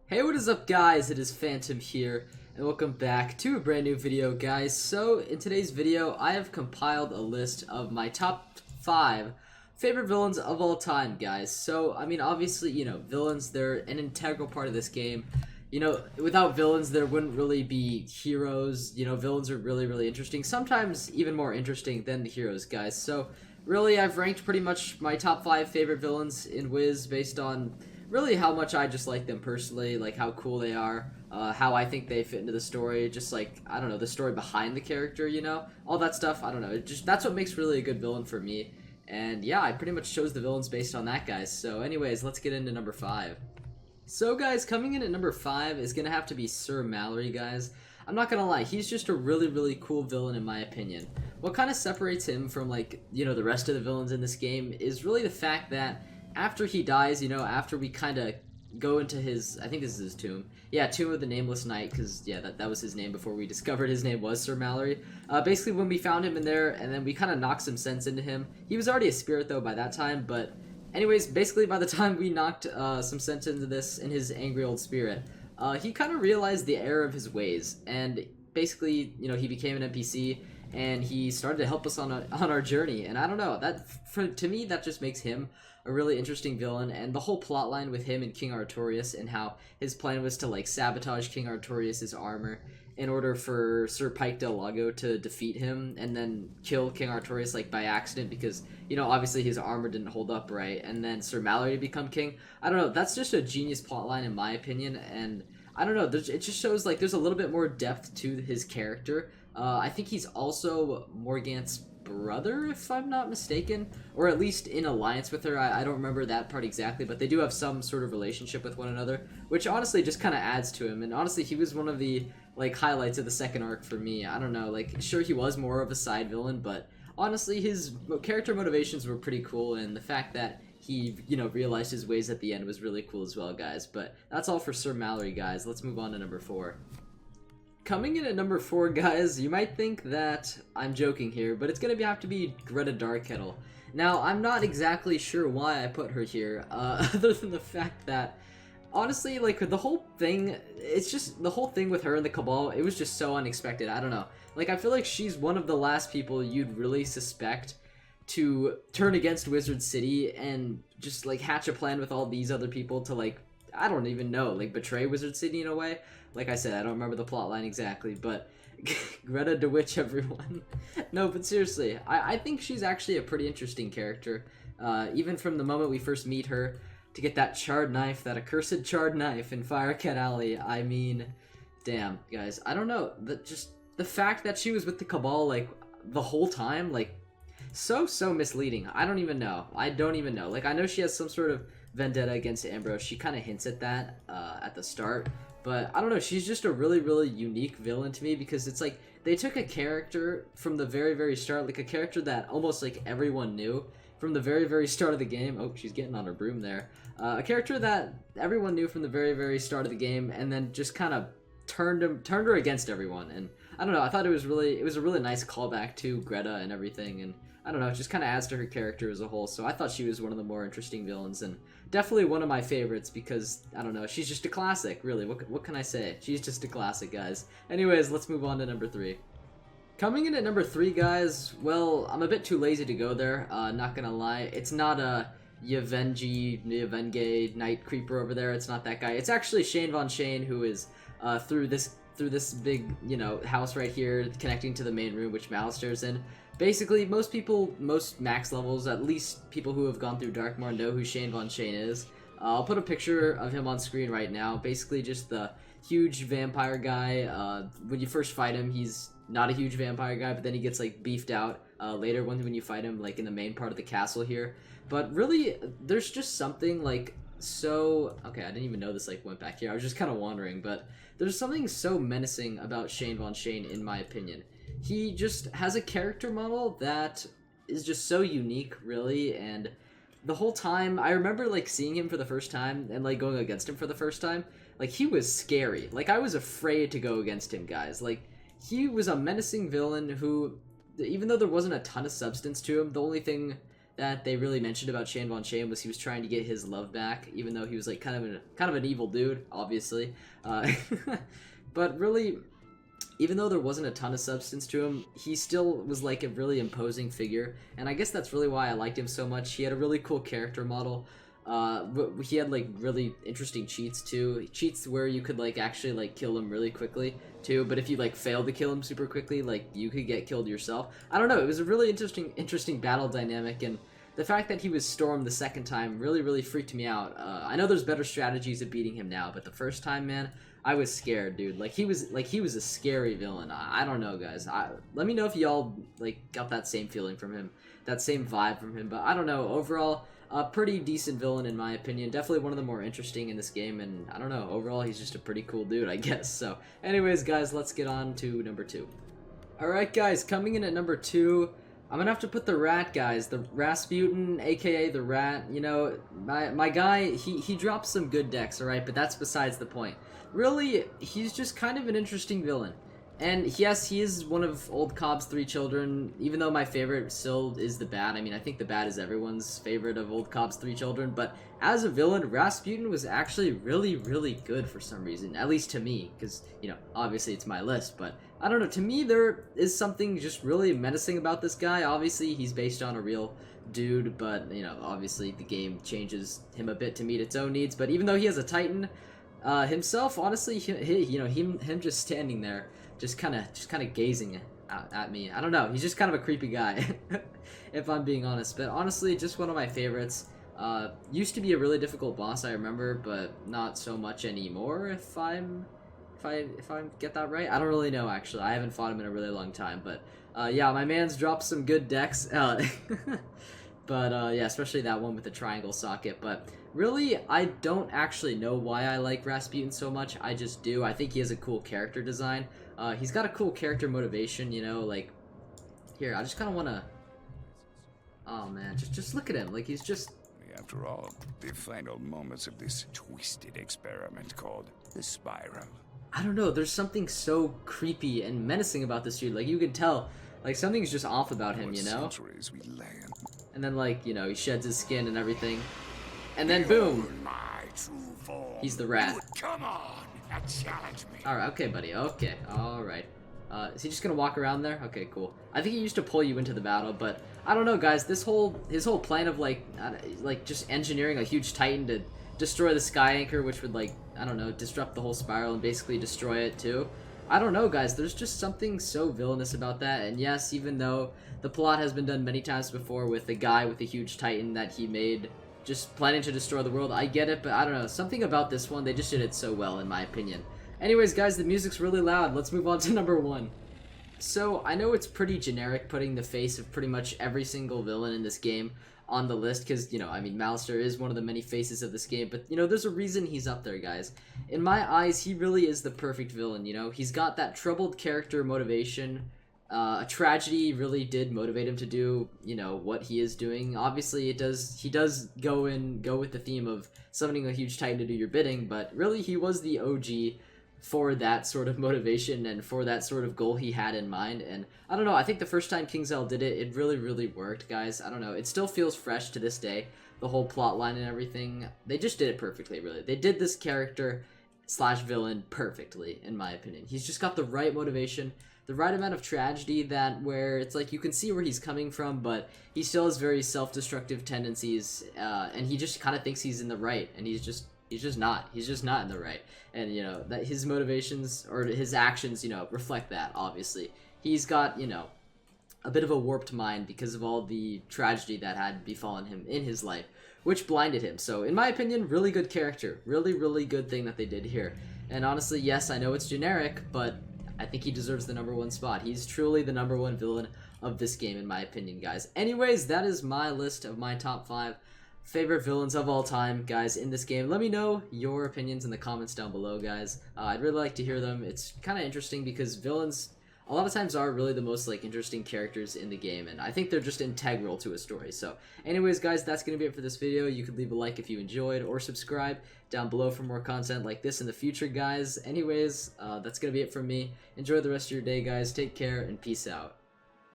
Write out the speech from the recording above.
Hey, what is up guys? It is Phantom here, and welcome back to a brand new video, guys. So, in today's video, I have compiled a list of my top 5 favorite villains of all time, guys. So, I mean, obviously, villains, they're an integral part of this game. Without villains, there wouldn't really be heroes. Villains are really, really interesting. Sometimes even more interesting than the heroes, guys. So, really, I've ranked pretty much my top 5 favorite villains in Wiz based on really how much I just like them personally, like how cool they are, how I think they fit into the story, just like, I don't know, the story behind the character, all that stuff. I don't know, that's what makes really a good villain for me. And yeah, I pretty much chose the villains based on that, guys. So anyways, let's get into number 5. So guys, coming in at number 5 is gonna have to be Sir Malory, guys. I'm not gonna lie, he's just a really, really cool villain in my opinion. What kind of separates him from, like, the rest of the villains in this game is really the fact that after he dies, after we kind of go into his, I think this is his tomb. Yeah, Tomb of the Nameless Knight, because, yeah, that was his name before we discovered his name was Sir Malory. Basically, when we found him in there, and then we kind of knocked some sense into him. He was already a spirit, though, by that time, but anyways, basically, by the time we knocked some sense into this, in his angry old spirit, he kind of realized the error of his ways, and basically, he became an NPC, and he started to help us on our journey. And I don't know, to me, that just makes him a really interesting villain. And the whole plot line with him and King Artorias, and how his plan was to, like, sabotage King Artorias' armor in order for Sir Pike del Lago to defeat him and then kill King Artorias, like, by accident, because, obviously his armor didn't hold up right, and then Sir Malory to become king. I don't know, that's just a genius plotline in my opinion. And I don't know, it just shows, like, there's a little bit more depth to his character. I think he's also Morgant's brother, if I'm not mistaken, or at least in alliance with her. I don't remember that part exactly, but they do have some sort of relationship with one another, which honestly just kind of adds to him. And honestly, he was one of the, like, highlights of the second arc for me. I don't know, like, sure, he was more of a side villain, but honestly, his character motivations were pretty cool, and the fact that he, realized his ways at the end was really cool as well, guys. But that's all for Sir Malory, guys. Let's move on to number 4. Coming in at number 4, guys, you might think that I'm joking here, but it's gonna have to be Greta Darkkettle. Now, I'm not exactly sure why I put her here, other than the fact that, honestly, like, the whole thing, it's just, the whole thing with her and the Cabal, it was just so unexpected. I don't know. Like, I feel like she's one of the last people you'd really suspect to turn against Wizard City and just, like, hatch a plan with all these other people to, like, I don't even know, like, betray Wizard City in a way. Like I said, I don't remember the plotline exactly, but Greta DeWitch, everyone. No, but seriously, I think she's actually a pretty interesting character. Even from the moment we first meet her, to get that charred knife, that accursed charred knife in Firecat Alley, I mean, damn, guys, I don't know. Just the fact that she was with the Cabal, like, the whole time, like, so misleading. I don't even know. Like, I know she has some sort of vendetta against Ambrose. She kind of hints at that at the start. But I don't know, she's just a really, really unique villain to me, because it's like they took a character from the very, very start, like a character that almost like everyone knew from the very, very start of the game. Oh, she's getting on her broom there. A character that everyone knew from the very, very start of the game, and then just kind of turned her against everyone. And I don't know, I thought it was a really nice callback to Greta and everything, and I don't know, it just kind of adds to her character as a whole. So I thought she was one of the more interesting villains, and definitely one of my favorites, because, I don't know, she's just a classic, really. What can I say? She's just a classic, guys. Anyways, let's move on to number 3. Coming in at number 3, guys, well, I'm a bit too lazy to go there, not gonna lie. It's not a Yevenge Night Creeper over there. It's not that guy. It's actually Shane Von Shane, who is through this big, house right here, connecting to the main room, which Malistair's in. Basically, most max levels, at least people who have gone through Darkmoor, know who Shane Von Shane is. I'll put a picture of him on screen right now. Basically, just the huge vampire guy. When you first fight him, he's not a huge vampire guy, but then he gets, like, beefed out later when you fight him, like, in the main part of the castle here. But really, there's just something, like, so... Okay, I didn't even know this, like, went back here. I was just kind of wondering, but there's something so menacing about Shane Von Shane, in my opinion. He just has a character model that is just so unique, really, and the whole time, I remember, like, seeing him for the first time and, like, going against him for the first time. Like, he was scary. Like, I was afraid to go against him, guys. Like, he was a menacing villain who, even though there wasn't a ton of substance to him, the only thing that they really mentioned about Vaughan was he was trying to get his love back, even though he was like kind of an evil dude, obviously. But really, even though there wasn't a ton of substance to him, he still was like a really imposing figure, and I guess that's really why I liked him so much. He had a really cool character model. He had like really interesting cheats too. Cheats where you could like actually like kill him really quickly too, but if you like failed to kill him super quickly, like you could get killed yourself. I don't know, it was a really interesting battle dynamic, and the fact that he was stormed the second time really freaked me out. I know there's better strategies of beating him now, but the first time, man, I was scared, dude. Like he was a scary villain. I don't know, guys. Let me know if y'all like got that same feeling from him, that same vibe from him. But I don't know. Overall, a pretty decent villain in my opinion. Definitely one of the more interesting in this game, and I don't know. Overall, he's just a pretty cool dude, I guess. So, anyways, guys, let's get on to number 2. All right, guys, coming in at number 2. I'm gonna have to put the rat, guys. The Rasputin, aka the rat. You know, my guy, he drops some good decks, alright, but that's besides the point. Really, he's just kind of an interesting villain. And yes, he is one of old Cobb's 3 children, even though my favorite still is the Bat. I mean, I think the Bat is everyone's favorite of old Cobb's 3 children, but as a villain, Rasputin was actually really good for some reason, at least to me, because, you know, obviously it's my list, but I don't know, to me there is something just really menacing about this guy. Obviously, he's based on a real dude, but, you know, obviously the game changes him a bit to meet its own needs, but even though he has a Titan himself, honestly, him just standing there, just kind of gazing at me. I don't know. He's just kind of a creepy guy, if I'm being honest. But honestly, just one of my favorites. Used to be a really difficult boss, I remember, but not so much anymore. If I get that right, I don't really know. Actually, I haven't fought him in a really long time. But yeah, my man's dropped some good decks. But yeah, especially that one with the triangle socket. But really, I don't actually know why I like Rasputin so much. I just do. I think he has a cool character design. He's got a cool character motivation, you know, like, here, I just kind of want to, oh man, just look at him, like, he's just, after all, the final moments of this twisted experiment called the Spiral. I don't know, there's something so creepy and menacing about this dude, like, you can tell, like, something's just off about him, you know? And then, like, you know, he sheds his skin and everything, and then boom, he's the rat. Come on! Challenge me. Alright, okay, buddy. Okay, alright. Is he just gonna walk around there? Okay, cool. I think he used to pull you into the battle, but I don't know, guys. His whole plan of like just engineering a huge Titan to destroy the Sky Anchor, which would like, I don't know, disrupt the whole spiral and basically destroy it too. I don't know, guys. There's just something so villainous about that. And yes, even though the plot has been done many times before with the guy with the huge Titan that he made, just planning to destroy the world, I get it, but I don't know, something about this one, they just did it so well, in my opinion. Anyways, guys, the music's really loud. Let's move on to number 1. So, I know it's pretty generic putting the face of pretty much every single villain in this game on the list, because, you know, I mean, Malory is one of the many faces of this game, but, you know, there's a reason he's up there, guys. In my eyes, he really is the perfect villain, you know? He's got that troubled character motivation. A tragedy really did motivate him to do, you know, what he is doing. Obviously, he does go with the theme of summoning a huge Titan to do your bidding, but really he was the OG for that sort of motivation and for that sort of goal he had in mind. And I don't know, I think the first time KingsL did it, it really worked, guys. I don't know, it still feels fresh to this day, the whole plot line and everything. They just did it perfectly, really. They did this character slash villain perfectly, in my opinion. He's just got the right motivation, the right amount of tragedy, that where it's like you can see where he's coming from, but he still has very self-destructive tendencies, and he just kind of thinks he's in the right, and he's just not. He's just not in the right. And, you know, that his motivations or his actions, you know, reflect that, obviously. He's got, you know, a bit of a warped mind because of all the tragedy that had befallen him in his life, which blinded him. So, in my opinion, really good character. Really good thing that they did here. And honestly, yes, I know it's generic, but I think he deserves the number 1 spot. He's truly the number 1 villain of this game, in my opinion, guys. Anyways, that is my list of my top 5 favorite villains of all time, guys, in this game. Let me know your opinions in the comments down below, guys. I'd really like to hear them. It's kind of interesting because villains a lot of times are really the most like interesting characters in the game, and I think they're just integral to a story. So anyways, guys, that's gonna be it for this video. You could leave a like if you enjoyed, or subscribe down below for more content like this in the future, guys. Anyways, that's gonna be it from me. Enjoy the rest of your day, guys. Take care and peace out.